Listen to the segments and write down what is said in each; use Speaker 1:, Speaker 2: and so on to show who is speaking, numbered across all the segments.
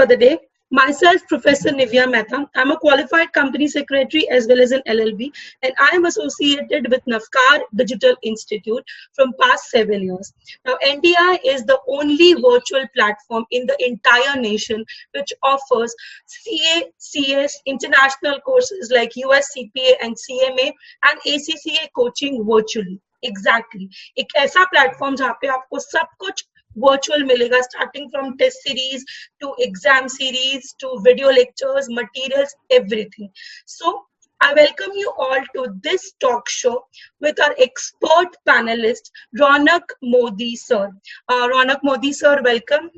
Speaker 1: for the day. Myself, Professor Nivya Mehta. I'm a qualified company secretary as well as an LLB, and I am associated with Navkar Digital Institute from past 7 years. Now, NDI is the only virtual platform in the entire nation which offers CA, CS, international courses like US CPA and CMA and ACCA coaching virtually. Exactly. एक ऐसा platform जहाँ पे आपको सब कुछ virtual मिलेगा, starting from test series to exam series to video lectures, materials, everything. So I welcome you all to this talk show with our expert panelist, Ronak Modi sir. Ronak Modi sir, welcome.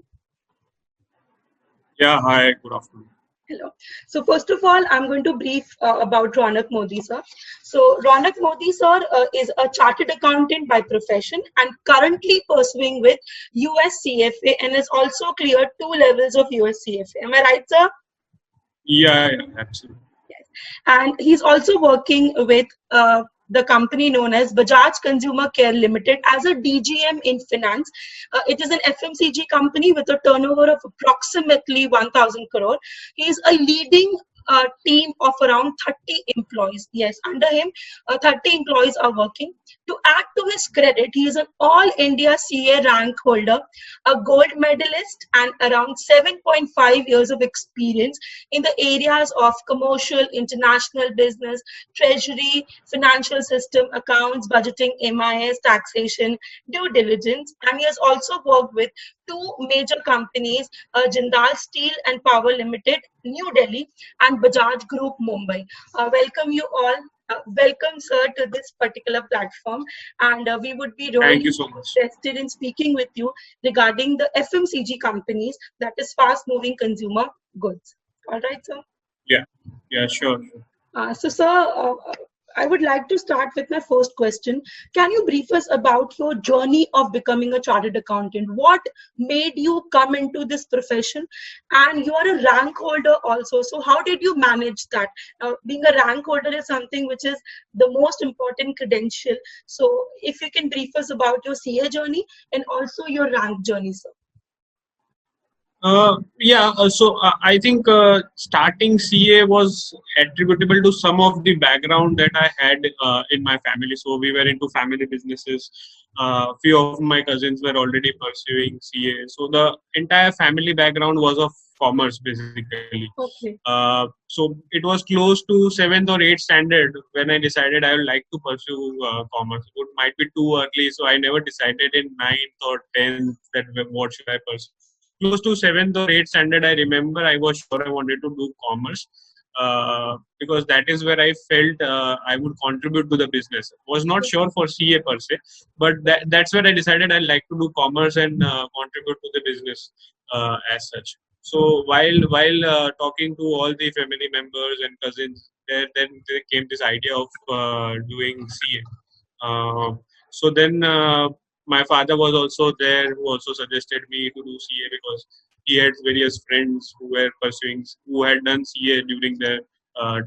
Speaker 2: Yeah, hi, good afternoon.
Speaker 1: Hello. So first of all, I'm going to brief about Ronak Modi sir. So Ronak Modi sir is a chartered accountant by profession and currently pursuing with US CFA and has also cleared 2 levels of US CFA. Am I right, sir?
Speaker 2: Yeah, absolutely.
Speaker 1: Yes. And he's also working with the company known as Bajaj Consumer Care Limited as a DGM in finance. It is an FMCG company with a turnover of approximately 1,000 crore. He is a leading team of around 30 employees. Yes, under him, 30 employees are working. To add to his credit, he is an All India CA rank holder, a gold medalist, and around 7.5 years of experience in the areas of commercial, international business, treasury, financial system, accounts, budgeting, MIS, taxation, due diligence. And he has also worked with 2 major companies, Jindal Steel and Power Limited, New Delhi, and Bajaj Group, Mumbai. Welcome you all. Welcome, sir, to this particular platform, and we would be really interested in speaking with you regarding the FMCG companies, that is fast-moving consumer goods. All right, sir?
Speaker 2: Yeah, sure.
Speaker 1: So, sir, I would like to start with my first question. Can you brief us about your journey of becoming a chartered accountant? What made you come into this profession? And you are a rank holder also. So how did you manage that? Being a rank holder is something which is the most important credential. So if you can brief us about your CA journey and also your rank journey, sir.
Speaker 2: I think starting CA was attributable to some of the background that I had in my family. So we were into family businesses. Few of my cousins were already pursuing CA. So the entire family background was of commerce, basically.
Speaker 1: Okay.
Speaker 2: So it was close to 7th or 8th standard when I decided I would like to pursue commerce. It might be too early, so I never decided in 9th or 10th that what should I pursue. Close to 7th or 8th standard, I remember I was sure I wanted to do commerce because that is where I felt I would contribute to the business. Was not sure for CA per se, but that's where I decided I'd like to do commerce and contribute to the business as such. So while talking to all the family members and cousins, then there came this idea of doing CA. So then my father was also there, who also suggested me to do CA because he had various friends who had done CA during their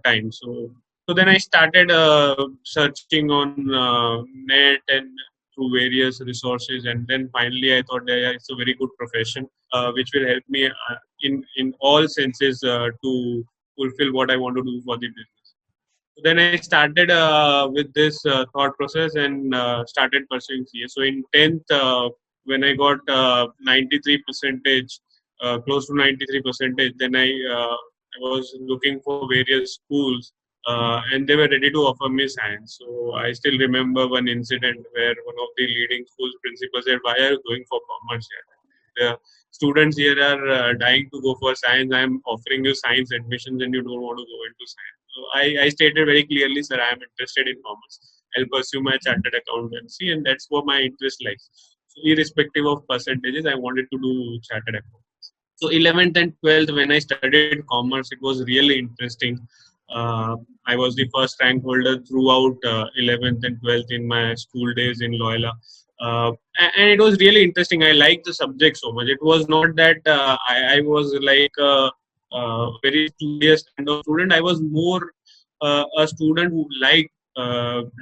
Speaker 2: time. So then I started searching on net and through various resources, and then finally I thought that it's a very good profession which will help me in all senses to fulfill what I want to do for the business. Then I started with this thought process and started pursuing CA. So in 10th, when I got 93 percentage, close to 93 percentage, then I was looking for various schools and they were ready to offer me science. So I still remember one incident where one of the leading schools principals said, "Why are you going for commerce here? The students here are dying to go for science. I am offering you science admissions and you don't want to go into science." So I stated very clearly, "Sir, I am interested in commerce. I'll pursue my chartered accountancy, and that's what my interest lies." So irrespective of percentages, I wanted to do chartered accountancy. So 11th and 12th, when I studied commerce, it was really interesting. I was the first rank holder throughout 11th and 12th in my school days in Loyola. And it was really interesting. I liked the subject so much. It was not that I was like very studious kind of student. I was more a student who liked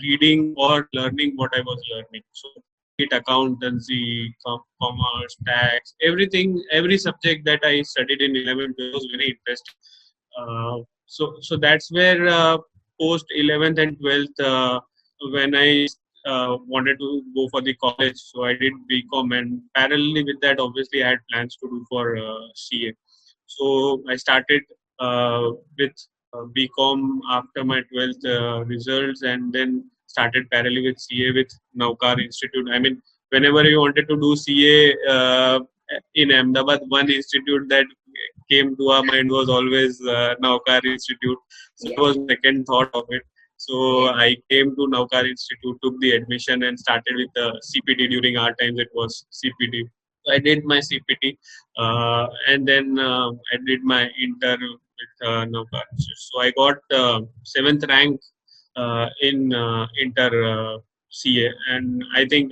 Speaker 2: reading or learning what I was learning. So it accountancy, commerce, tax, everything, every subject that I studied in 11th was very interesting. So that's where post 11th and 12th, when I wanted to go for the college, so I did BCom, and parallelly with that, obviously I had plans to do for CA. So I started with BCom after my 12th results, and then started parallel with CA with Navkar Institute. I mean, whenever you wanted to do CA in Ahmedabad, one institute that came to our mind was always Navkar Institute. So it
Speaker 1: Yeah.
Speaker 2: was second thought of it. So I came to Navkar Institute, took the admission, and started with the CPT. During our times, it was CPT. So I did my CPT, and then I did my inter with Navkar. So I got seventh rank in inter CA, and I think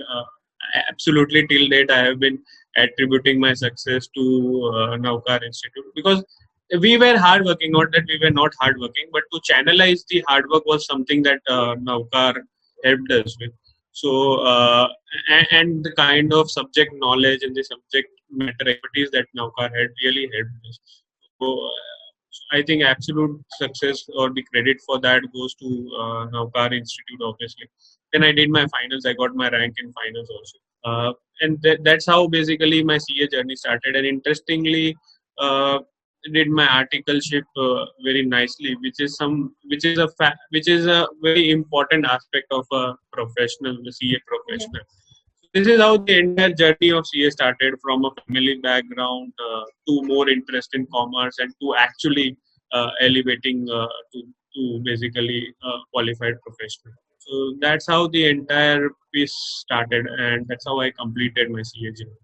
Speaker 2: absolutely till date I have been attributing my success to Navkar Institute, because we were hardworking. Not that we were not hardworking, but to channelize the hard work was something that Navkar helped us with. So and the kind of subject knowledge and the subject matter expertise that Navkar had really helped us. So I think absolute success or the credit for that goes to Navkar Institute, obviously. Then I did my finals. I got my rank in finals also. And that's how basically my CA journey started. And interestingly, did my articleship very nicely, which is a very important aspect of a professional, the CA
Speaker 1: Yeah.
Speaker 2: professional. This is how the entire journey of CA started, from a family background to more interest in commerce, and to actually elevating to basically qualified professional. So that's how the entire piece started, and that's how I completed my CA journey.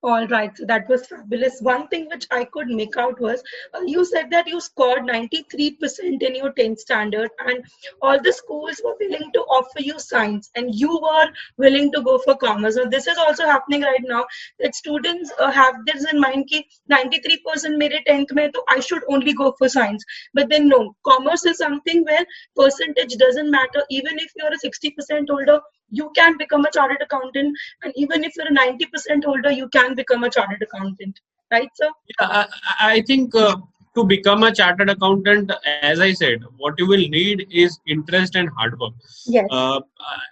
Speaker 1: All right, so that was fabulous. One thing which I could make out was you said that you scored 93% in your 10th standard, and all the schools were willing to offer you science, and you were willing to go for commerce. So this is also happening right now, that students have this in mind कि 93% मेरे 10th में तो I should only go for science. But then no, commerce is something where percentage doesn't matter. Even if you're a 60% older, you can become a chartered accountant, and even if you're a 90% older, you can become a chartered accountant, right? So
Speaker 2: Yeah, I think to become a chartered accountant, as I said, what you will need is interest and hard work.
Speaker 1: yes,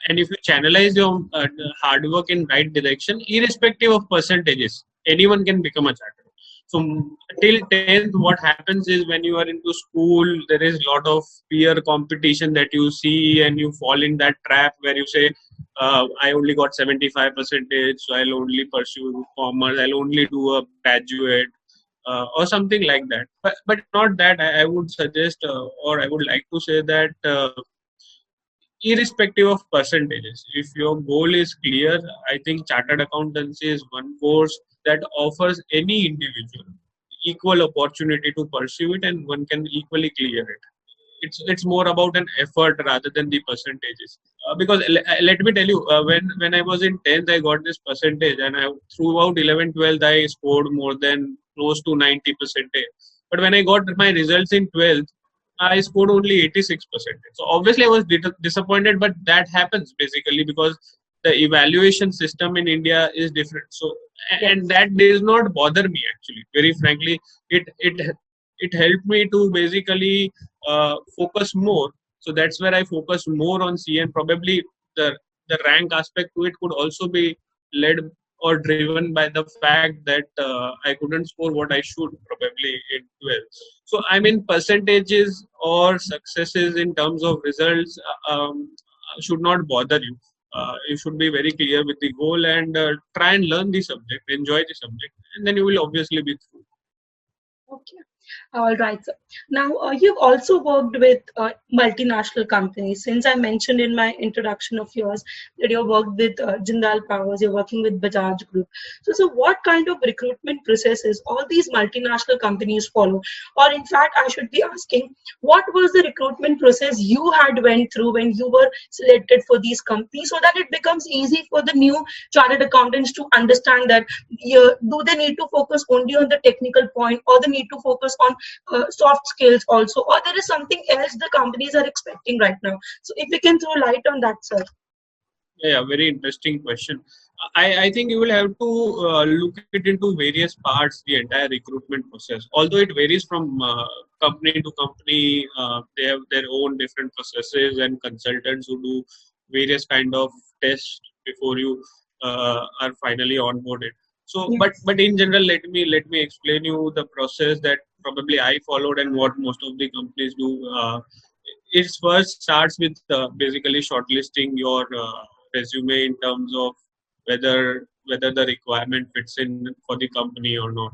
Speaker 2: And if you channelize your hard work in right direction, irrespective of percentages, anyone can become a chartered. So till 10th, what happens is when you are into school, there is a lot of peer competition that you see, and you fall in that trap where you say, I only got 75 percentage, so I'll only pursue commerce, I'll only do a graduate, or something like that. But not that. I would suggest, or I would like to say that irrespective of percentages, if your goal is clear, I think chartered accountancy is one course that offers any individual equal opportunity to pursue it, and one can equally clear it. It's more about an effort rather than the percentages. Because let me tell you, when I was in 10th, I got this percentage, and throughout 11th, 12th, I scored more than close to 90%. But when I got my results in 12th, I scored only 86%. So obviously, I was disappointed, but that happens basically because the evaluation system in India is different. So, and
Speaker 1: yes,
Speaker 2: that does not bother me actually. Very frankly, it helped me to basically focus more. So that's where I focus more on C, and probably the the rank aspect to it could also be led or driven by the fact that I couldn't score what I should probably in 12th. So I mean, percentages or successes in terms of results should not bother you. You should be very clear with the goal, and try and learn the subject, enjoy the subject, and then you will obviously be through.
Speaker 1: okay. All right. So now you've also worked with multinational companies. Since I mentioned in my introduction of yours that you worked with Jindal Powers, you're working with Bajaj Group. So what kind of recruitment processes all these multinational companies follow? Or in fact, I should be asking, what was the recruitment process you had went through when you were selected for these companies, so that it becomes easy for the new chartered accountants to understand that do they need to focus only on the technical point, or they need to focus on soft skills also, or there is something else the companies are expecting right now. So if we can throw light on that, sir.
Speaker 2: Yeah, very interesting question. I think you will have to look it into various parts, the entire recruitment process. Although it varies from company to company, they have their own different processes and consultants who do various kind of tests before you are finally onboarded. So, but in general, let me explain you the process that probably I followed and what most of the companies do. It first starts with basically shortlisting your resume in terms of whether the requirement fits in for the company or not,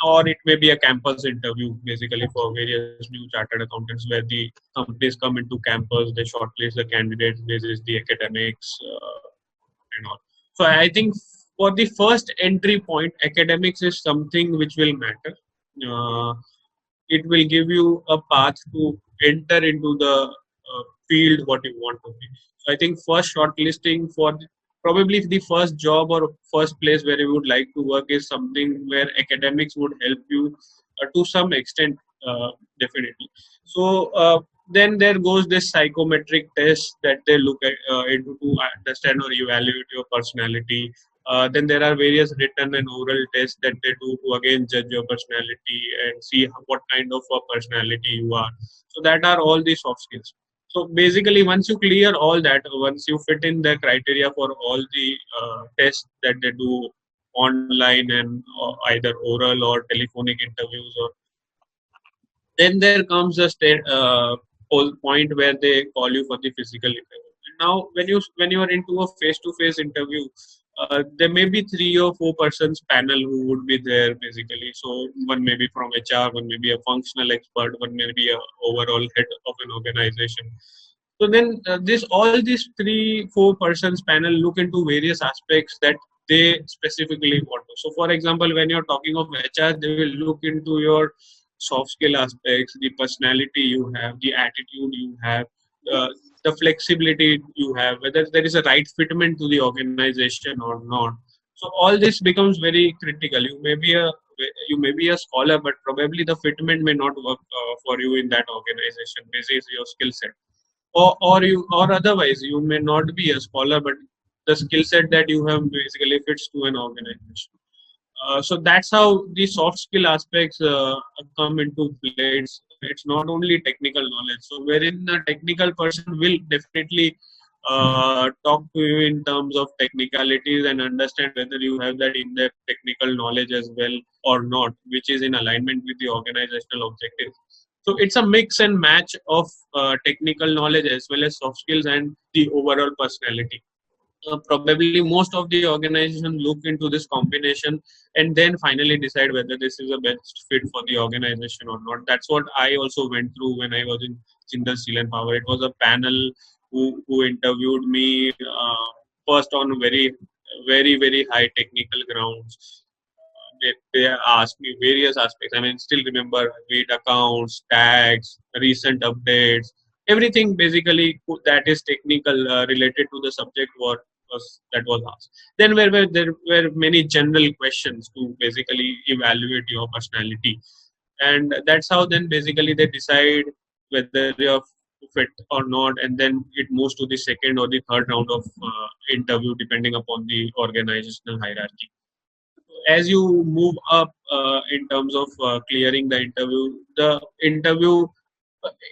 Speaker 2: or it may be a campus interview basically for various new chartered accountants where the companies come into campus, they shortlist the candidates, this is the academics and all. So I think for the first entry point, academics is something which will matter. Uh, it will give you a path to enter into the field what you want to be. So I think first shortlisting for probably the first job or first place where you would like to work is something where academics would help you to some extent, definitely. So then there goes this psychometric test that they look at into to understand or evaluate your personality. Then there are various written and oral tests that they do to again judge your personality and see what kind of a personality you are. So that are all the soft skills. So basically, once you clear all that, once you fit in the criteria for all the tests that they do online and either oral or telephonic interviews, or then there comes a point where they call you for the physical interview. Now, when you are into a face-to-face interview, there may be 3 or 4 persons panel who would be there basically. So one may be from HR, one may be a functional expert, one may be a overall head of an organization. So then this all these 3 4 persons panel look into various aspects that they specifically want to. So for example, when you're talking of HR, they will look into your soft skill aspects, the personality you have, the attitude you have, uh, the flexibility you have, whether there is a right fitment to the organization or not. So all this becomes very critical. You may be a scholar, but probably the fitment may not work for you in that organization. This is your skill set, or otherwise you may not be a scholar, but the skill set that you have basically fits to an organization. So that's how the soft skill aspects come into play. It's not only technical knowledge. So wherein a technical person will definitely talk to you in terms of technicalities and understand whether you have that in-depth technical knowledge as well or not, which is in alignment with the organizational objectives. So it's a mix and match of technical knowledge as well as soft skills and the overall personality. Probably most of the organization look into this combination and then finally decide whether this is a best fit for the organization or not. That's what I also went through when I was in Jindal Steel and Power. It was a panel who interviewed me first on very high technical grounds. They asked me various aspects. I mean, still remember read accounts, tags, recent updates, everything basically that is technical related to the subject that was asked. Then there were many general questions to basically evaluate your personality, and that's how then basically they decide whether you're fit or not, and then it moves to the second or the third round of interview depending upon the organizational hierarchy. As you move up in terms of clearing the interview,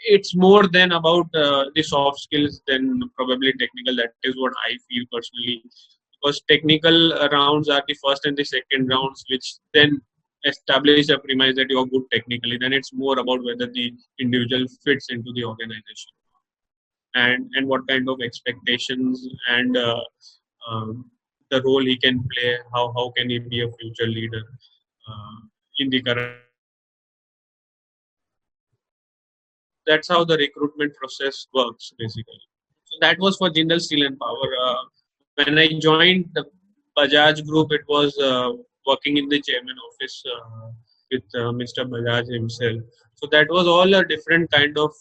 Speaker 2: it's more than about the soft skills than probably technical. That is what I feel personally, because technical rounds are the first and the second rounds, which then establish a premise that you are good technically. Then it's more about whether the individual fits into the organization and what kind of expectations and the role he can play, how can he be a future leader in the current organization. That's how the recruitment process works basically. So that was for Jindal Steel and Power. When I joined the Bajaj Group, it was working in the chairman office with Mr. Bajaj himself. So that was all a different kind of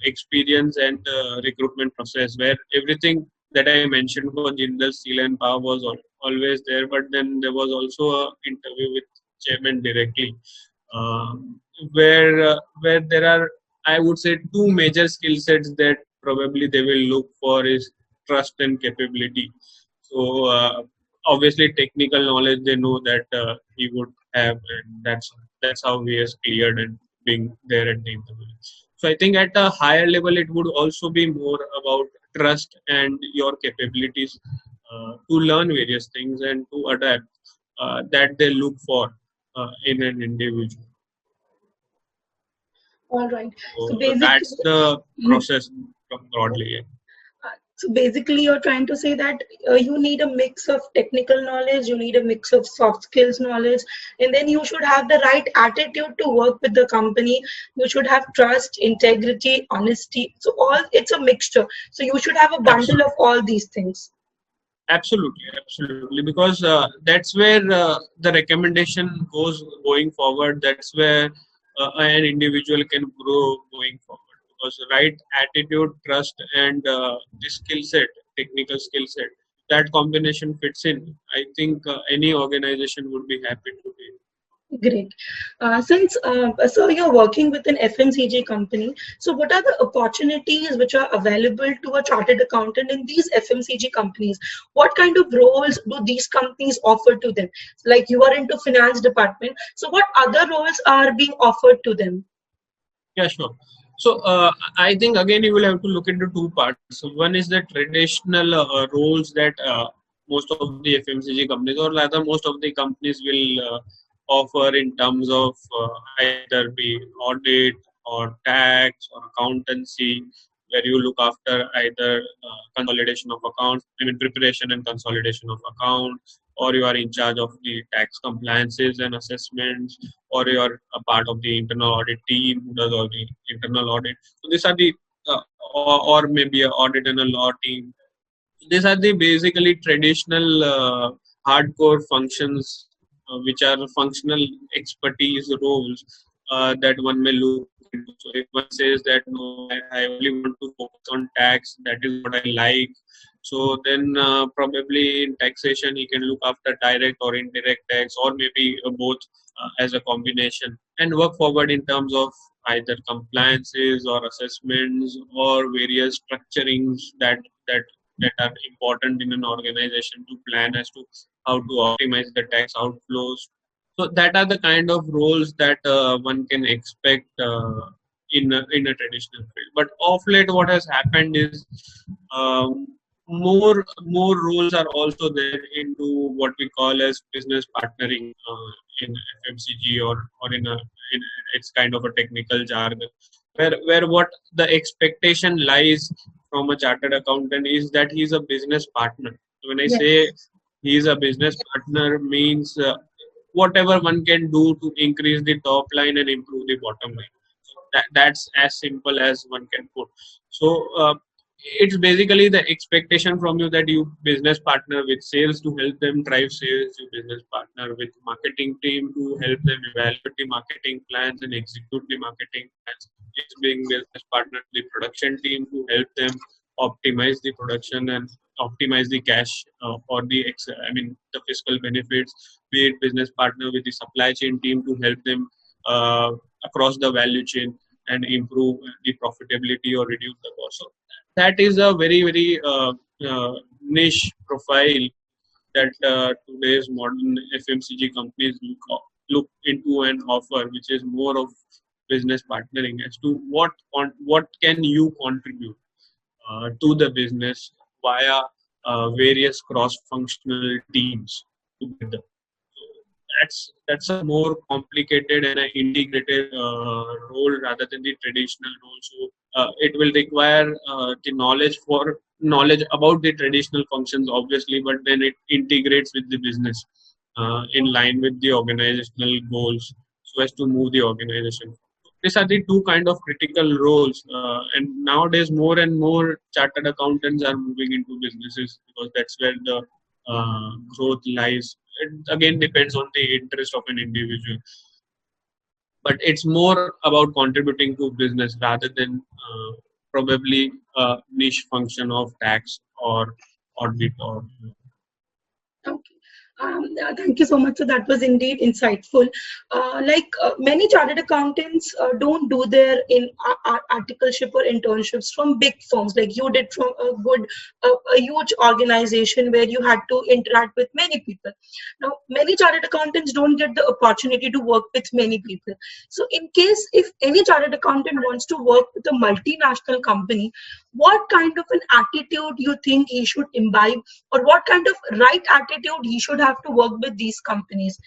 Speaker 2: experience and recruitment process where everything that I mentioned for Jindal Steel and Power was always there. But then there was also a interview with chairman directly, where there are, I would say, two major skill sets that probably they will look for is trust and capability. So obviously technical knowledge they know that he would have, and that's how he has cleared and being there at the interview. So I think at a higher level it would also be more about trust and your capabilities to learn various things and to adapt that they look for in an individual.
Speaker 1: All right. So
Speaker 2: So
Speaker 1: basically,
Speaker 2: that's the process broadly. Yeah.
Speaker 1: so basically, you're trying to say that you need a mix of technical knowledge, you need a mix of soft skills knowledge, and then you should have the right attitude to work with the company. You should have trust, integrity, honesty. So all it's a mixture. So you should have a bundle of
Speaker 2: Absolutely.
Speaker 1: all these things.
Speaker 2: Absolutely, because that's where the recommendation goes going forward. That's where an individual can grow going forward. Because right attitude, trust, and the skill set, technical skill set, that combination fits in. I think any organization would be happy to be.
Speaker 1: Great. Since so you're working with an FMCG company, so what are the opportunities which are available to a chartered accountant in these FMCG companies? What kind of roles do these companies offer to them? Like you are into finance department, so what other roles are being offered to them?
Speaker 2: Yeah, sure. So I think again you will have to look into two parts. So one is the traditional roles that most of the FMCG companies, or rather most of the companies, will offer in terms of either be audit or tax or accountancy, where you look after either consolidation of accounts, I mean preparation and consolidation of accounts, or you are in charge of the tax compliances and assessments, or you are a part of the internal audit team who does all the internal audit. So these are the or maybe a audit and a law team. These are the basically traditional hardcore functions, which are functional expertise roles that one may look into. So if one says that no, I only want to focus on tax, that is what I like. So then probably in taxation he can look after direct or indirect tax, or maybe both as a combination, and work forward in terms of either compliances or assessments or various structurings that are important in an organization to plan as to how to optimize the tax outflows. So that are the kind of roles that one can expect in a traditional field. But of late, what has happened is more roles are also there into what we call as business partnering in FMCG, or in it's kind of a technical jargon, where what the expectation lies from a chartered accountant is that he's a business partner. So when I say
Speaker 1: Yes.
Speaker 2: he's a business partner, means whatever one can do to increase the top line and improve the bottom line. That's as simple as one can put. So it's basically the expectation from you that you business partner with sales to help them drive sales, you business partner with marketing team to help them evaluate the marketing plans and execute the marketing plans. It's being business partner with the production team to help them optimize the production and optimize the cash or I mean the fiscal benefits. Be it business partner with the supply chain team to help them uh, across the value chain and improve the profitability or reduce the cost. So that is a very niche profile that today's modern FMCG companies look into and offer, which is more of business partnering as to what can you contribute to the business via various cross-functional teams together. So that's a more complicated and an integrated role rather than the traditional role. So it will require the knowledge about the traditional functions, obviously, but then it integrates with the business in line with the organizational goals, so as to move the organization. These are the two kind of critical roles, and nowadays more and more chartered accountants are moving into businesses because that's where the growth lies. It again depends on the interest of an individual, but it's more about contributing to business rather than probably a niche function of tax or audit or.
Speaker 1: Okay. Thank you so much. So that was indeed insightful. Many chartered accountants don't do their in articleship or internships from big firms like you did from a huge organization where you had to interact with many people. Now, many chartered accountants don't get the opportunity to work with many people. So, in case if any chartered accountant wants to work with a multinational company, what kind of an attitude you think he should imbibe, or what kind of right attitude he should have to work with these companies?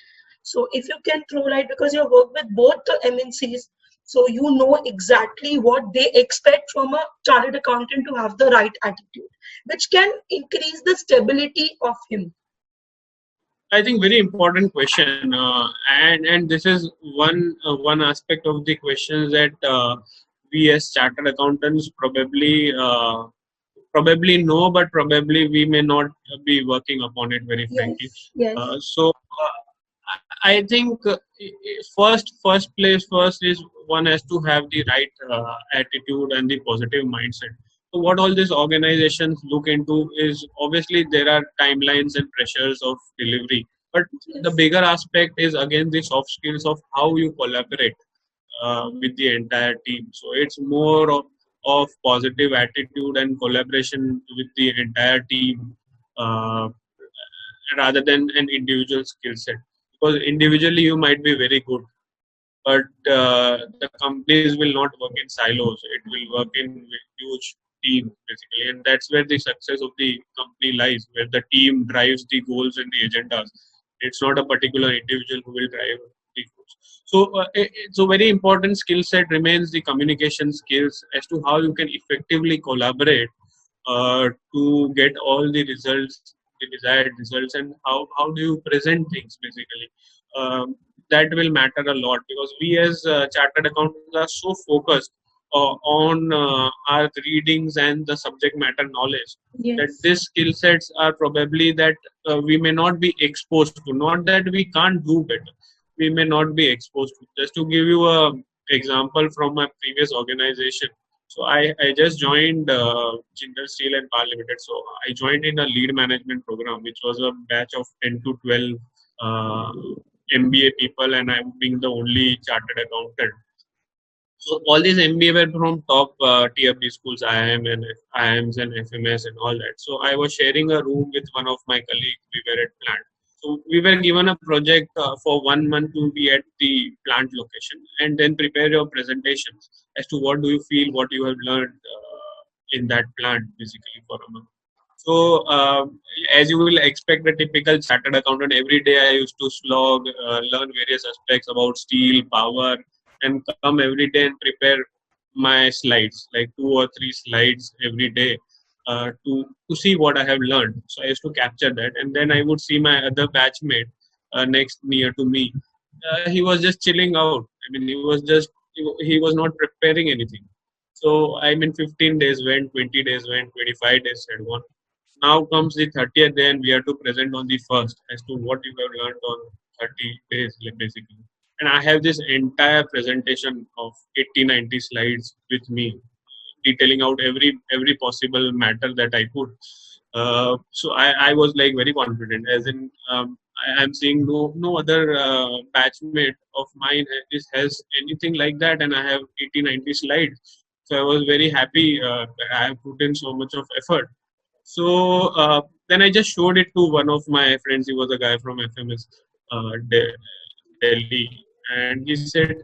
Speaker 1: So if you can throw light, because you work with both the MNCs, so you know exactly what they expect from a chartered accountant to have the right attitude, which can increase the stability of him.
Speaker 2: I think very important question, and this is one aspect of the questions that we as chartered accountants probably know, but probably we may not be working upon it very frankly.
Speaker 1: Yes, yes,
Speaker 2: I think first is one has to have the right attitude and the positive mindset. So what all these organizations look into is obviously there are timelines and pressures of delivery, but the
Speaker 1: yes,
Speaker 2: bigger aspect is again the soft skills of how you collaborate with the entire team. So it's more of positive attitude and collaboration with the entire team uh, rather than an individual skill set. Because individually you might be very good, but the companies will not work in silos. It will work in huge teams basically, and that's where the success of the company lies, where the team drives the goals and the agendas. It's not a particular individual who will drive the goals. So very important skill set remains the communication skills as to how you can effectively collaborate to get all the results, the desired results, and how do you present things basically. That will matter a lot because we as chartered accountants are so focused on our readings and the subject matter knowledge that
Speaker 1: yes,
Speaker 2: these skill sets are probably that we may not be exposed to. Not that we can't do better, we may not be exposed to. Just to give you a example from my previous organization, so I just joined Jindal Steel and Power Limited. So I joined in a lead management program, which was a batch of 10 to 12 uh, MBA people, and I'm being the only chartered accountant. So all these MBA were from top tier B schools, IIMs and FMS and all that. So I was sharing a room with one of my colleagues. We were at plant. So we were given a project for 1 month to be at the plant location and then prepare your presentations as to what do you feel, what you have learned in that plant basically for a month. So, as you will expect, a typical chartered accountant, every day I used to slog, learn various aspects about steel, power, and come every day and prepare my slides, like 2 or 3 slides every day, to see what I have learned. So I used to capture that, and then I would see my other batchmate next near to me. He was just chilling out. I mean, he was not preparing anything. So I mean, 15 days went, 20 days went, 25 days had gone. Now comes the 30th day, and we have to present on the first as to what you have learned on 30 days, like, basically. And I have this entire presentation of 80, 90 slides with me, detailing out every possible matter that I could. So I was like very confident, as in I'm seeing no other batchmate of mine has anything like that, and I have 80, 90 slides. So I was very happy that I have put in so much of effort. So then I just showed it to one of my friends. He was a guy from FMS Delhi, and he said,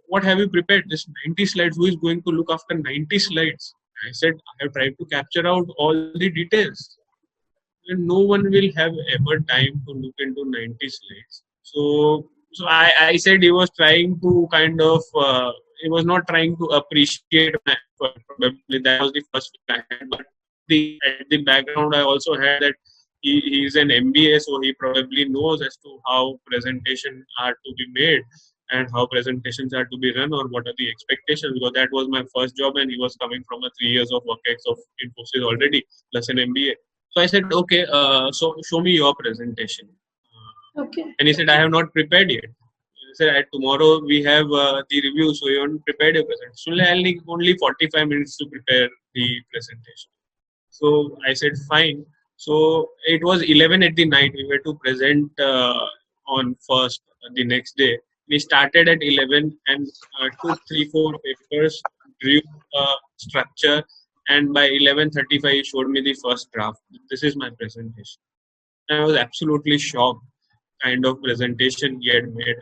Speaker 2: "What have you prepared? This 90 slides. Who is going to look after 90 slides?" I said, "I have tried to capture out all the details, and no one will have ever time to look into 90 slides." So I said he was trying to kind of. He was not trying to appreciate my effort. Probably that was the first thing I had, but at the background I also had that he's an MBA, so he probably knows as to how presentation are to be made and how presentations are to be run or what are the expectations, because that was my first job and he was coming from a 3 years of work ex of Infosys already plus an MBA. So I said, okay, so show me your presentation.
Speaker 1: okay,
Speaker 2: And he said, I have not prepared yet. He said, tomorrow we have the review, so you haven't prepared your presentation. So I'll need only 45 minutes to prepare the presentation. So I said, fine. So it was 11 at the night. We were to present on first the next day. We started at 11 and took 3-4 papers, drew a structure, and by 11:35 he showed me the first draft. This is my presentation. And I was absolutely shocked. Kind of presentation he had made.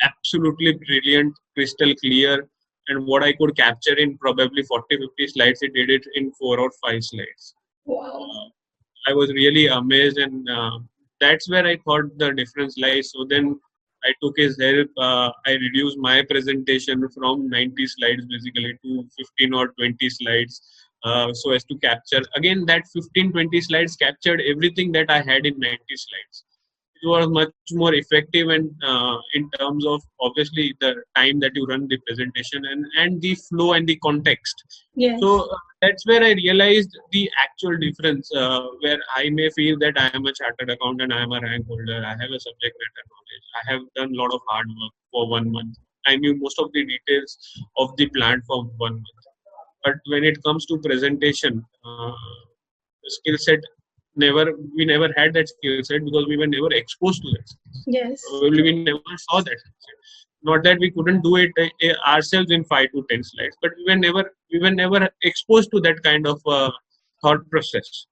Speaker 2: Absolutely brilliant, crystal clear, and what I could capture in probably 40-50 slides, he did it in 4 or 5 slides.
Speaker 1: Wow.
Speaker 2: I was really amazed, and that's where I thought the difference lies. So then I took his help. I reduced my presentation from 90 slides basically to 15 or 20 slides, so as to capture again that 15-20 slides captured everything that I had in 90 slides. It was much more effective, and in terms of obviously the time that you run the presentation and the flow and the context.
Speaker 1: Yes.
Speaker 2: So that's where I realized the actual difference, where I may feel that I am a chartered accountant, I am a rank holder, I have a subject matter knowledge, I have done a lot of hard work for 1 month. I knew most of the details of the plant for 1 month. But when it comes to presentation, skill set, never we never had that skill set because we were never exposed to that.
Speaker 1: Yes.
Speaker 2: Probably we never saw that. Not that we couldn't do it ourselves in 5 to 10 slides, but we were never exposed to that kind of thought process,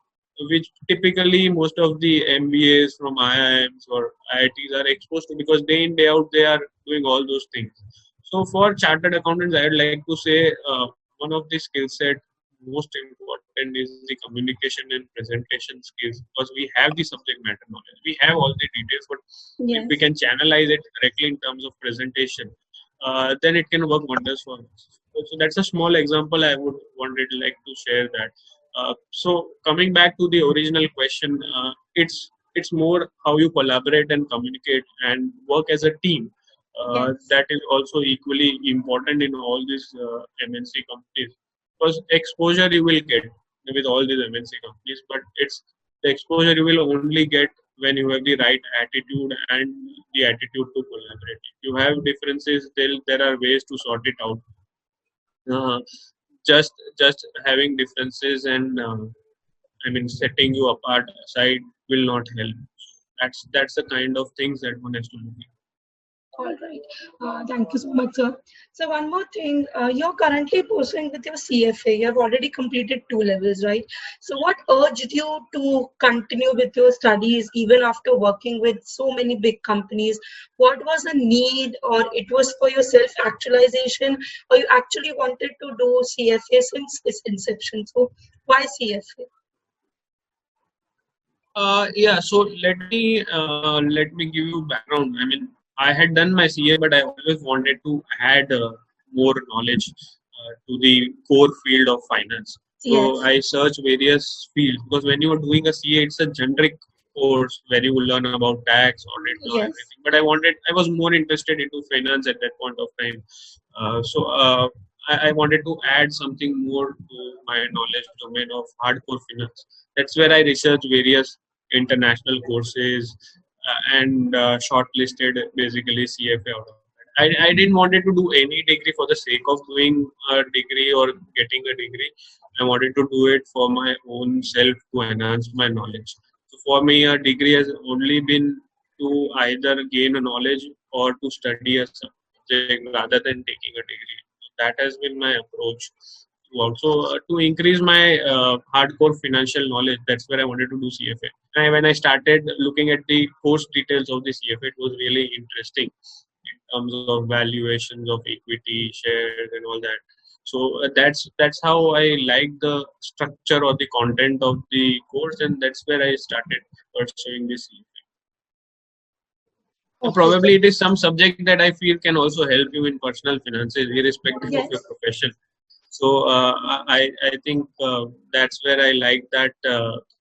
Speaker 2: which typically most of the MBAs from IIMs or IITs are exposed to because day in day out they are doing all those things. So for chartered accountants, I would like to say one of the skill set most important is the communication and presentation skills because we have the subject matter knowledge, we have all the details, but if we can channelize it correctly in terms of presentation, then it can work wonders for us. So that's a small example I would wanted like to share that. So coming back to the original question, it's more how you collaborate and communicate and work as a team. That is also equally important in all these MNC companies because exposure you will get with all these MNC companies, but it's the exposure you will only get when you have the right attitude and the attitude to collaborate. If you have differences, there are ways to sort it out. Uh, just having differences and I mean setting you apart aside will not help. That's the kind of things that one has to look at.
Speaker 1: All right. Thank you so much, sir. So one more thing, you're currently pursuing with your CFA. You have already completed 2 levels, right? So what urged you to continue with your studies even after working with so many big companies? What was the need, or it was for your self-actualization, or you actually wanted to do CFA since its inception? So why CFA?
Speaker 2: Yeah, so let me give you background. I mean, I had done my CA, but I always wanted to add more knowledge to the core field of finance. So I searched various fields because when you are doing a CA, it's a generic course where you will learn about tax, audit, law, everything. But I was more interested into finance at that point of time. I wanted to add something more to my knowledge domain of hardcore finance. That's where I researched various international courses and shortlisted basically CFA out of that. I didn't wanted to do any degree for the sake of doing a degree or getting a degree. I wanted to do it for my own self to enhance my knowledge. So for me, a degree has only been to either gain a knowledge or to study a subject rather than taking a degree. So that has been my approach to also to increase my hardcore financial knowledge. That's where I wanted to do CFA. And when I started looking at the course details of the CFA, it was really interesting in terms of valuations of equity, shares, and all that. So that's how I like the structure or the content of the course, and that's where I started pursuing this CFA. Probably it is some subject that I feel can also help you in personal finances, irrespective of your profession. So I think that's where I like that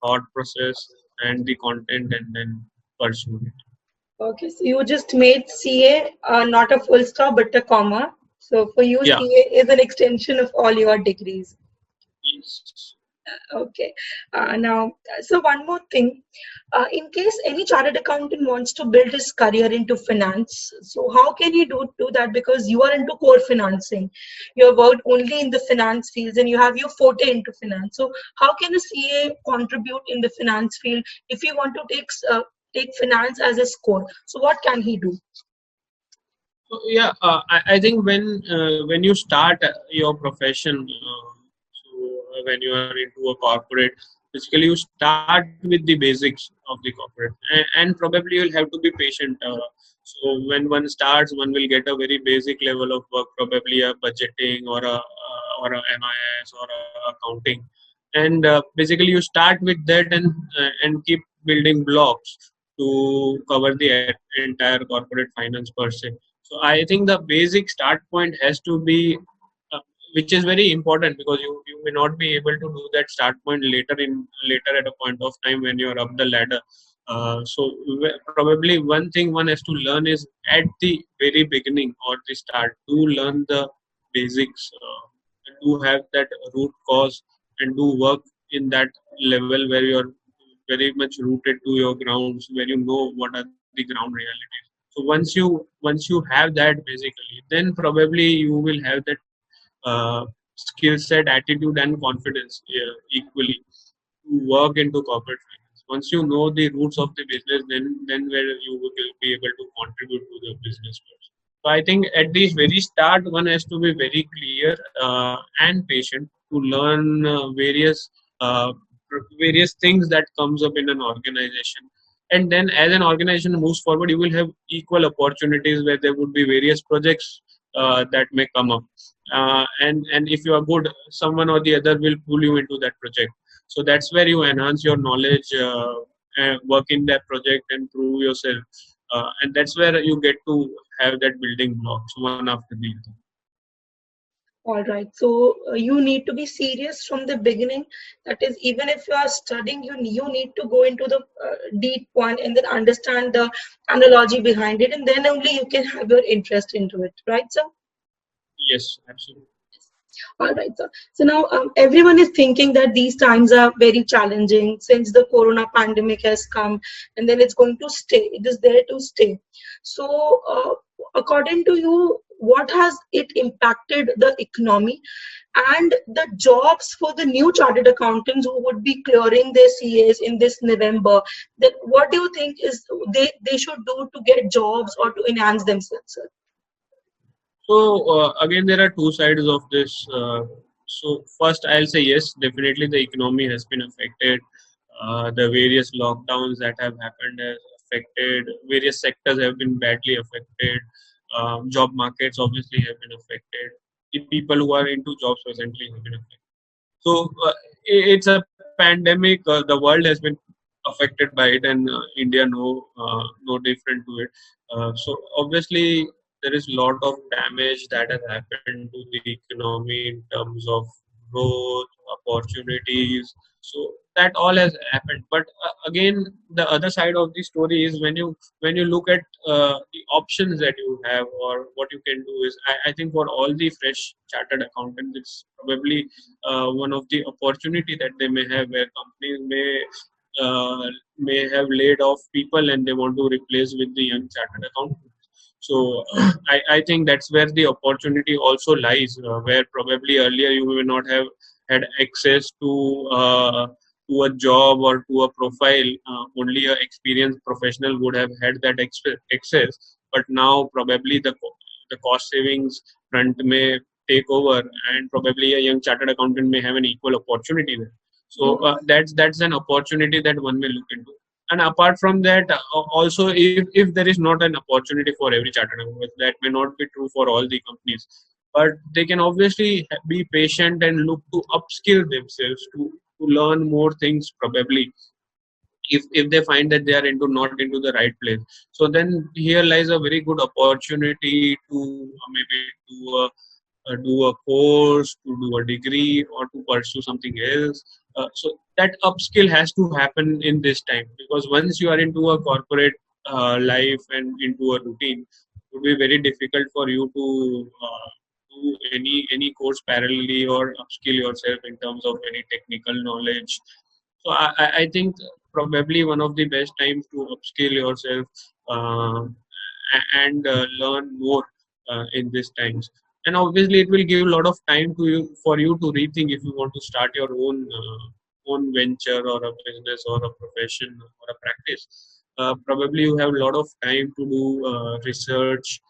Speaker 2: thought process and the content, and then pursue it.
Speaker 1: Okay, so you just made CA not a full stop but a comma. So for you, CA is an extension of all your degrees.
Speaker 2: Yes.
Speaker 1: Okay. So one more thing. In case any chartered accountant wants to build his career into finance, so how can he do that? Because you are into core financing. You have worked only in the finance fields and you have your forte into finance. So how can a CA contribute in the finance field if he want to take finance as his core? So what can he do?
Speaker 2: So, yeah, I think when you start your profession, when you are into a corporate, basically you start with the basics of the corporate, and probably you'll have to be patient. So when one starts, one will get a very basic level of work, probably a budgeting or a MIS or a accounting, and basically you start with that and keep building blocks to cover the entire corporate finance per se. So I think the basic start point has to be, uh, which is very important, because you may not be able to do that start point later at a point of time when you are up the ladder. Probably one thing one has to learn is at the very beginning or the start to learn the basics, do have that root cause and do work in that level where you're very much rooted to your grounds, where you know what are the ground realities. So once you have that basically, then probably you will have that skill set, attitude, and confidence equally to work into corporate finance. Once you know the roots of the business, then where you will be able to contribute to the business. So I think at the very start, one has to be very clear and patient to learn uh, various things that comes up in an organization. And then as an organization moves forward, you will have equal opportunities where there would be various projects that may come up. And if you are good, someone or the other will pull you into that project. So that's where you enhance your knowledge, and work in that project and prove yourself. And that's where you get to have that building blocks one after the other.
Speaker 1: All right. So you need to be serious from the beginning. That is, even if you are studying, you need to go into the deep one and then understand the analogy behind it, and then only you can have your interest into it. Right, sir?
Speaker 2: Yes, absolutely.
Speaker 1: All right, sir. So now everyone is thinking that these times are very challenging since the corona pandemic has come, and then it's going to stay. It is there to stay. So, according to you, what has it impacted the economy and the jobs for the new chartered accountants who would be clearing their CAs in this November? Then, what do you think is they should do to get jobs or to enhance themselves, sir?
Speaker 2: So again, there are two sides of this. So first, I'll say yes, definitely the economy has been affected. The various lockdowns that have happened has affected. Various sectors have been badly affected. Job markets obviously have been affected. The people who are into jobs presently have been affected. So it's a pandemic. The world has been affected by it, and India no different to it. So obviously there is a lot of damage that has happened to the economy in terms of growth, opportunities. So that all has happened. But again, the other side of the story is when you look at the options that you have or what you can do is I think for all the fresh chartered accountants, it's probably one of the opportunity that they may have, where companies may have laid off people and they want to replace with the young chartered accountants. So I think that's where the opportunity also lies, where probably earlier you may not have had access to a job or to a profile. Only an experienced professional would have had that access. But now probably the cost savings front may take over, and probably a young chartered accountant may have an equal opportunity there. So that's an opportunity that one may look into. And apart from that, also if there is not an opportunity for every chartered accountant, that may not be true for all the companies, but they can obviously be patient and look to upskill themselves to learn more things, probably if they find that they are into not into the right place. So then here lies a very good opportunity to maybe do a course, to do a degree, or to pursue something else. So that upskill has to happen in this time, because once you are into a corporate life and into a routine, it would be very difficult for you to do any course parallelly or upskill yourself in terms of any technical knowledge. So I think probably one of the best times to upskill yourself and learn more in these times. And obviously, it will give a lot of time to you for you to rethink if you want to start your own venture or a business or a profession or a practice. Probably you have a lot of time to do research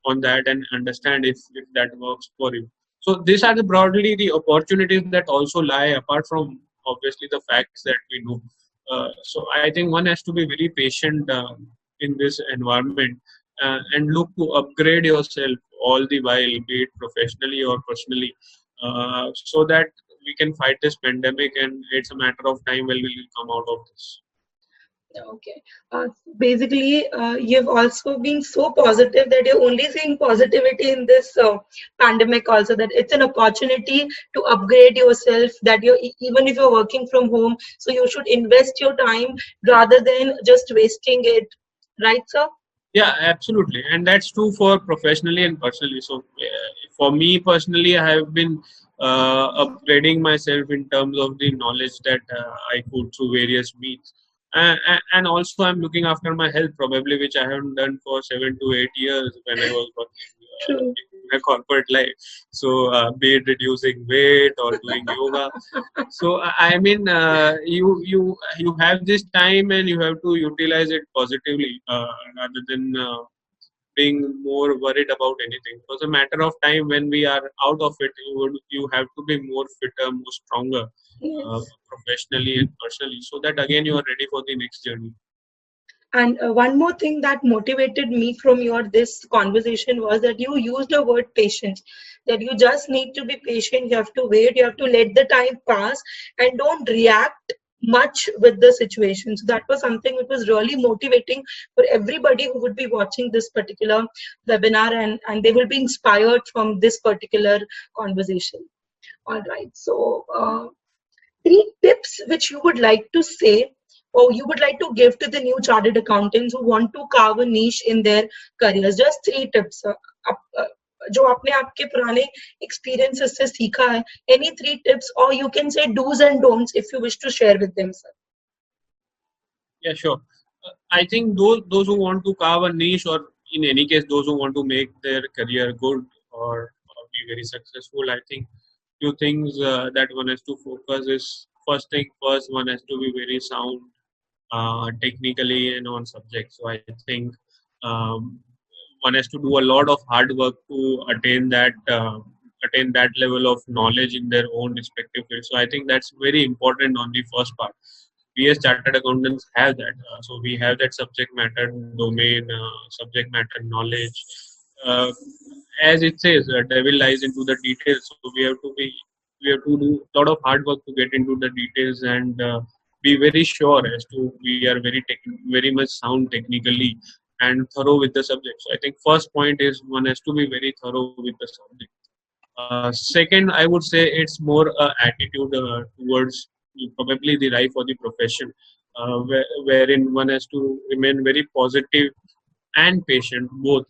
Speaker 2: on that and understand if that works for you. So these are the broadly the opportunities that also lie apart from obviously the facts that we know. So I think one has to be very patient in this environment and look to upgrade yourself all the while, be it professionally or personally, so that we can fight this pandemic, and it's a matter of time when we will come out of this.
Speaker 1: Okay. Basically, you've also been so positive that you're only seeing positivity in this pandemic also, that it's an opportunity to upgrade yourself, that even if you're working from home, so you should invest your time rather than just wasting it. Right, sir?
Speaker 2: Yeah, absolutely, and that's true for professionally and personally. So, for me personally, I have been upgrading myself in terms of the knowledge that I could through various means, and also I'm looking after my health, probably which I haven't done for 7 to 8 years when I was working
Speaker 1: True.
Speaker 2: in my corporate life. So, be it reducing weight or doing yoga. So I mean, you have this time and you have to utilize it positively rather than being more worried about anything. It was a matter of time when we are out of it. You have to be more fitter, more stronger,
Speaker 1: Yes.
Speaker 2: professionally and personally, so that again you are ready for the next journey.
Speaker 1: And one more thing that motivated me from your this conversation was that you used the word patience. That you just need to be patient. You have to wait. You have to let the time pass and don't react much with the situation. So that was something which was really motivating for everybody who would be watching this particular webinar, and they will be inspired from this particular conversation. All right. So. Three tips which you would like to say or you would like to give to the new chartered accountants who want to carve a niche in their careers? Just three tips. जो आपने आपके पुराने experiences से सीखा है, any three tips, or you can say do's and don'ts if you wish to share with them, sir.
Speaker 2: Yeah, sure. I think those who want to carve a niche, or in any case, those who want to make their career good or be very successful, I think few things that one has to focus is first thing first, one has to be very sound technically and on subject. So I think um, one has to do a lot of hard work to attain that level of knowledge in their own respective field. So I think that's very important on the first part. We as chartered accountants have that. So we have that subject matter domain, subject matter knowledge. Uh, as it says, devil lies into the details. So we have to do a lot of hard work to get into the details and be very sure as to we are very much sound technically and thorough with the subject. So I think first point is one has to be very thorough with the subject. Second, I would say it's more attitude towards probably the right for the profession, wherein one has to remain very positive and patient both,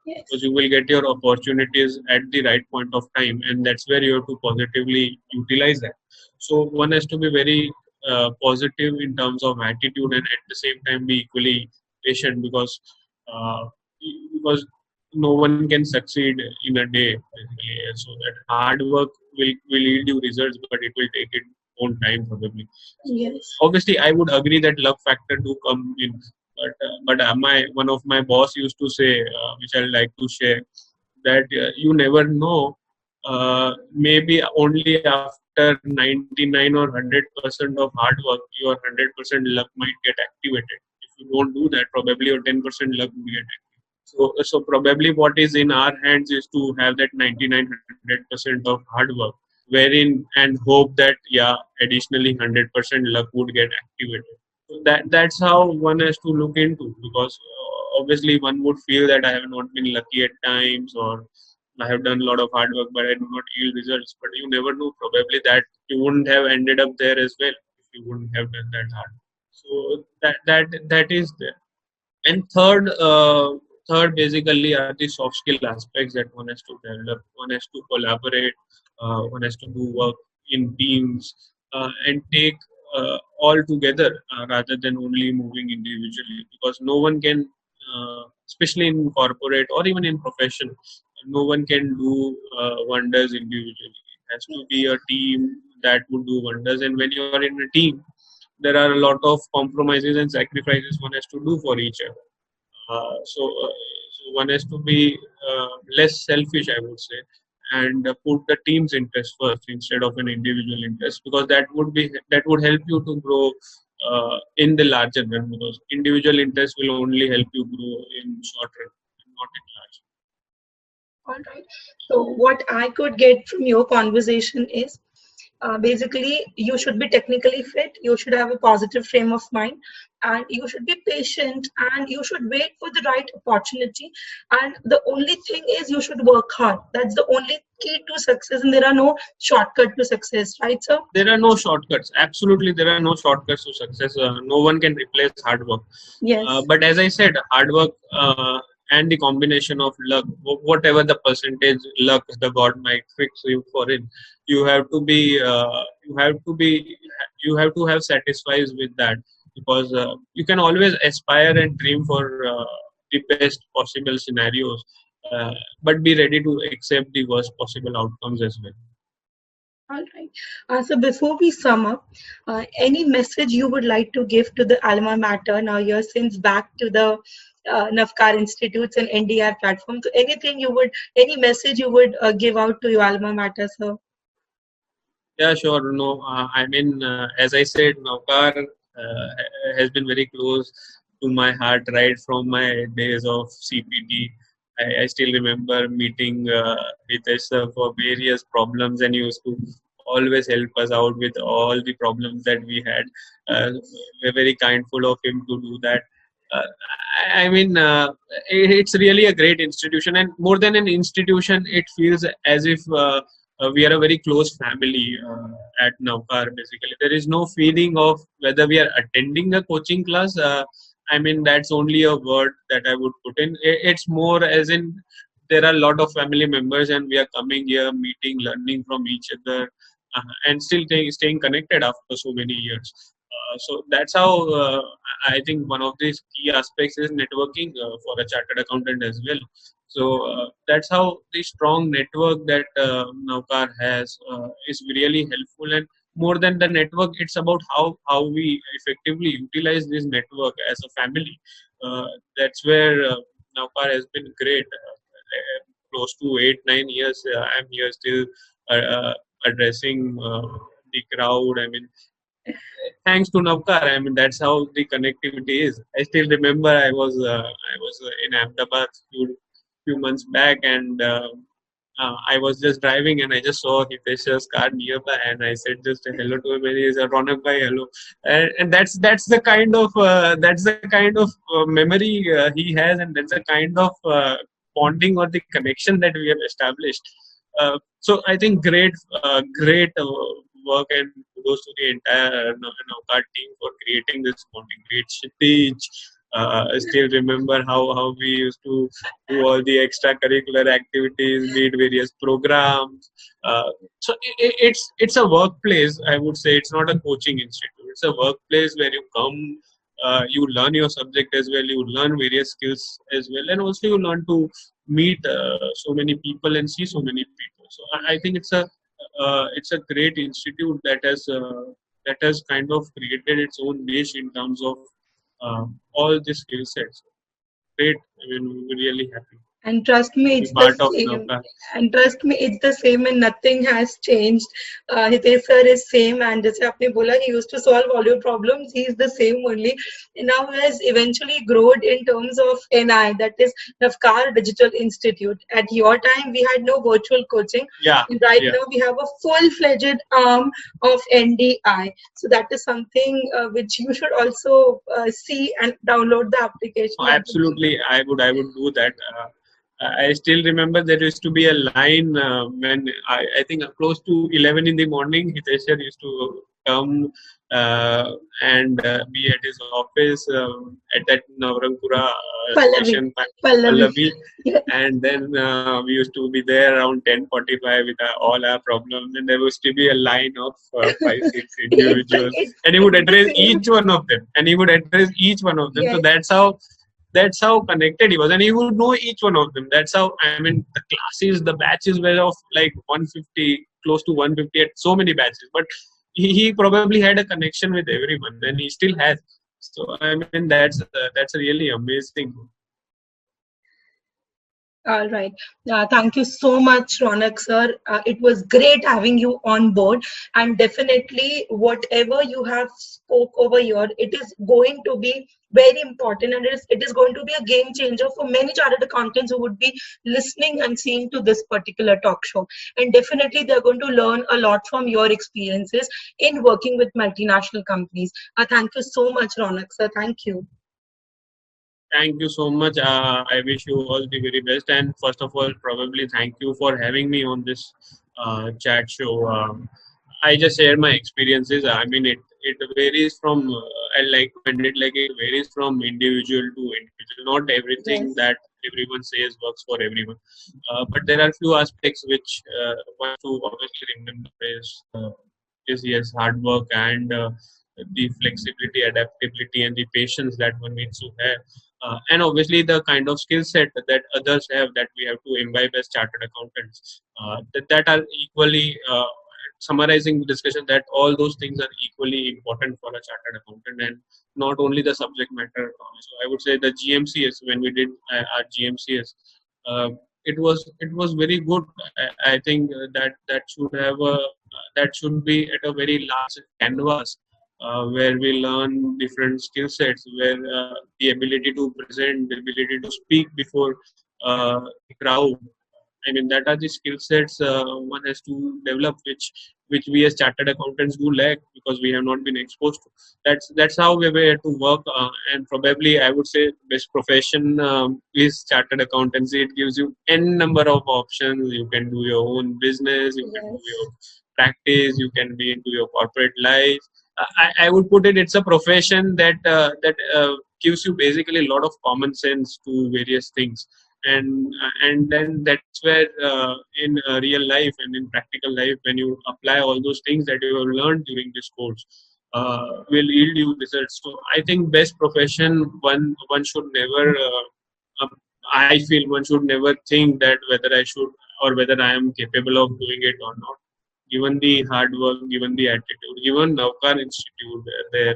Speaker 1: Yes.
Speaker 2: because you will get your opportunities at the right point of time, and that's where you have to positively utilize that. So one has to be very positive in terms of attitude, and at the same time be equally patient, uh, because no one can succeed in a day basically. So that hard work will yield you results, but it will take its own time probably.
Speaker 1: Yes.
Speaker 2: Obviously I would agree that luck factor do come in, but my one of my boss used to say, which I like to share, that you never know, maybe only after 99 or 100% of hard work your 100% luck might get activated. If you don't do that, probably your 10% luck will get activated. So probably what is in our hands is to have that 99-100% of hard work, wherein and hope that additionally 100% luck would get activated. So that's how one has to look into, because obviously one would feel that I have not been lucky at times, or I have done a lot of hard work but I do not yield results. But you never know, probably that you wouldn't have ended up there as well if you wouldn't have done that hard. So that is there. And third basically are the soft skill aspects that one has to develop. One has to collaborate. One has to do work in teams and take all together rather than only moving individually. Because no one can, especially in corporate or even in profession, no one can do wonders individually. It has to be a team that would do wonders. And when you are in a team, there are a lot of compromises and sacrifices one has to do for each other. So one has to be less selfish, I would say, and put the team's interest first instead of an individual interest, because that would help you to grow in the larger run. Because individual interest will only help you grow in short run, not in large.
Speaker 1: All right. So what I could get from your conversation is basically you should be technically fit, you should have a positive frame of mind, and you should be patient, and you should wait for the right opportunity. And the only thing is you should work hard. That's the only key to success, and there are no shortcut to success, right, sir?
Speaker 2: There are no shortcuts. Absolutely, there are no shortcuts to success. No one can replace hard work.
Speaker 1: Yes.
Speaker 2: But as I said, hard work and the combination of luck, whatever the percentage luck the God might fix you for it, you have to be, you have to have satisfies with that, because you can always aspire and dream for the best possible scenarios, but be ready to accept the worst possible outcomes as well.
Speaker 1: All right. So before we sum up, any message you would like to give to the alma mater now you're since back to the Navkar Institutes and NDI platform? So any message you would give out to your alma mater, sir?
Speaker 2: Yeah, sure. No, I mean, as I said, Navkar has been very close to my heart right from my days of CPT. I still remember meeting Hitesh sir for various problems, and he used to always help us out with all the problems that we had. We're very kindful of him to do that. Uh, I mean, it's really a great institution, and more than an institution, it feels as if we are a very close family at Navkar. Basically, there is no feeling of whether we are attending a coaching class. I mean, that's only a word that I would put in. It's more as in there are a lot of family members, and we are coming here, meeting, learning from each other, and still staying connected after so many years. So that's how I think one of these key aspects is networking for a chartered accountant as well. So that's how the strong network that Navkar has is really helpful. And more than the network, it's about how we effectively utilize this network as a family. That's where Navkar has been great. Close to 8-9 years, I'm here still addressing the crowd. I mean, thanks to Navkar. I mean, that's how the connectivity is. I still remember I was in Ahmedabad few months back, and I was just driving, and I just saw Hitesh's car nearby, and I said just a hello to him, and he said, "Ronak bhai, hello," and that's the kind of memory he has, and that's the kind of bonding or the connection that we have established. So I think great work, and kudos to the entire Navkar team for creating this bonding. Great Kshitij. I still remember how we used to do all the extracurricular activities, lead various programs. So it's a workplace. I would say it's not a coaching institute. It's a workplace where you come, you learn your subject as well, you learn various skills as well, and also you learn to meet so many people and see so many people. So I think it's a great institute that has kind of created its own niche in terms of all the skill sets. Great. I mean, we're really happy.
Speaker 1: And trust me,
Speaker 2: to
Speaker 1: it's
Speaker 2: be
Speaker 1: the
Speaker 2: part of
Speaker 1: same.
Speaker 2: Navkar.
Speaker 1: And trust me, it's the same, and nothing has changed. Hitesh sir is same, and जैसे आपने बोला, he used to solve all your problems. He is the same only. And now he has eventually grown in terms of NI, that is Navkar Digital Institute. At your time, we had no virtual coaching.
Speaker 2: Yeah.
Speaker 1: And right
Speaker 2: yeah.
Speaker 1: now, we have a full-fledged arm of NDI. So that is something which you should also see and download the application.
Speaker 2: Oh, absolutely, I would do that. I still remember there used to be a line when I think close to 11 in the morning, Hitesh sir used to come and be at his office at that Navrangpura
Speaker 1: Pallavi.
Speaker 2: station,
Speaker 1: Pallavi.
Speaker 2: Pallavi.
Speaker 1: Yeah.
Speaker 2: And then we used to be there around 10:45 with all our problems, and there used to be a line of 5-6 individuals, and he would
Speaker 1: It's the
Speaker 2: address
Speaker 1: same.
Speaker 2: each one of them, So
Speaker 1: Yes.
Speaker 2: that's how connected he was, and he would know each one of them. That's how, I mean, the classes, the batches were of like 150, close to 150 at so many batches, but he probably had a connection with everyone, and he still has. So I mean, that's really amazing.
Speaker 1: All right. Thank you so much, Ronak sir. It was great having you on board. And definitely, whatever you have spoke over here, it is going to be very important, and it is going to be a game changer for many chartered accountants who would be listening and seeing to this particular talk show. And definitely, they're going to learn a lot from your experiences in working with multinational companies. Thank you so much, Ronak sir. Thank you.
Speaker 2: Thank you so much. I wish you all the very best. And first of all, probably thank you for having me on this chat show. I just share my experiences. I mean, it varies from, I like to end it like it varies from individual to individual. Not everything
Speaker 1: Yes.
Speaker 2: that everyone says works for everyone. But there are few aspects which one to obviously remember is yes, hard work and the flexibility, adaptability, and the patience that one needs to have. And obviously the kind of skill set that others have that we have to imbibe as chartered accountants that are equally summarizing the discussion, that all those things are equally important for a chartered accountant, and not only the subject matter. So I would say the GMCS, when we did our GMCS, uh, it was very good. I think that should be at a very large canvas where we learn different skill sets, where the ability to present, the ability to speak before the crowd. I mean, that are the skill sets one has to develop, which we as chartered accountants do lack because we have not been exposed to. That's how we were to work, and probably I would say best profession is chartered accountancy. It gives you n number of options. You can do your own business. You can do
Speaker 1: Yes.
Speaker 2: your practice. You can be into your corporate life. I would put it. It's a profession that gives you basically a lot of common sense to various things, and then that's where in real life and in practical life, when you apply all those things that you have learned during this course, will yield you results. So I think best profession, one should never uh, I feel one should never think that whether I should or whether I am capable of doing it or not. Given the hard work, given the attitude, given Navkar Institute, there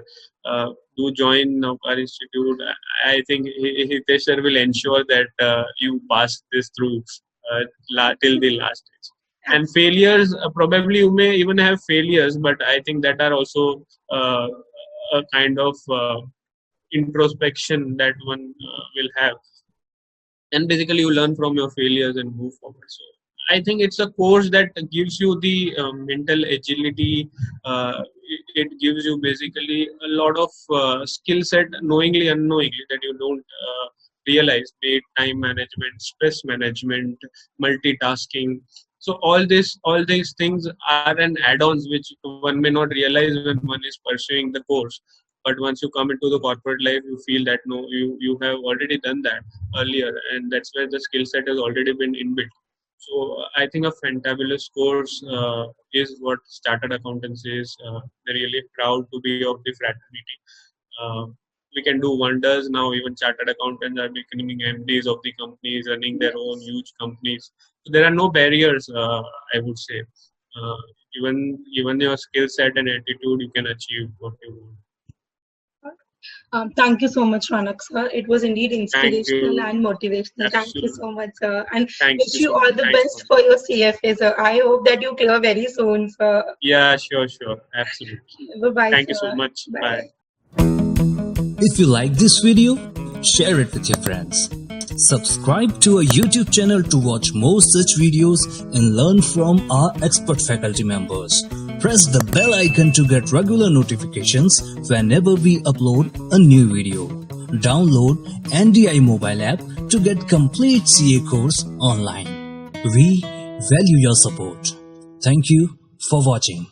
Speaker 2: do join Navkar Institute. I think Hitesh sir will ensure that you pass this through till the last stage. And failures, probably you may even have failures, but I think that are also uh, a kind of introspection that one will have, and basically you learn from your failures and move forward. So I think it's a course that gives you the mental agility. It gives you basically a lot of skill set, knowingly unknowingly, that you don't realize, be it time management, stress management, multitasking. So all these things are an add-ons which one may not realize when one is pursuing the course, but once you come into the corporate life, you feel that no, you have already done that earlier, and that's where the skill set has already been inbuilt. So I think a fantabulous course is what started accountancy is. They're really proud to be of the fraternity. Uh, we can do wonders now. Even chartered accountants are becoming MDs of the companies, running their own huge companies. So there are no barriers, I would say. Uh, given your skill set and attitude, you can achieve what you want.
Speaker 1: Thank you so much, Ronak sir. It was indeed
Speaker 2: Thank
Speaker 1: inspirational
Speaker 2: you.
Speaker 1: and motivational. Thank you
Speaker 2: Absolutely.
Speaker 1: so much, sir. And
Speaker 2: Thank you
Speaker 1: wish you
Speaker 2: so much.
Speaker 1: all the
Speaker 2: Thanks for
Speaker 1: best for your CFA, sir. I hope that you clear very soon, sir.
Speaker 2: Yeah, sure. Absolutely.
Speaker 1: Bye-bye,
Speaker 2: Thank you so
Speaker 1: sir.
Speaker 2: much.
Speaker 1: Bye.
Speaker 2: Bye.
Speaker 3: If you like this video, share it with your friends. Subscribe to our YouTube channel to watch more such videos and learn from our expert faculty members. Press the bell icon to get regular notifications whenever we upload a new video. Download NDI mobile app to get complete CA course online. We value your support. Thank you for watching.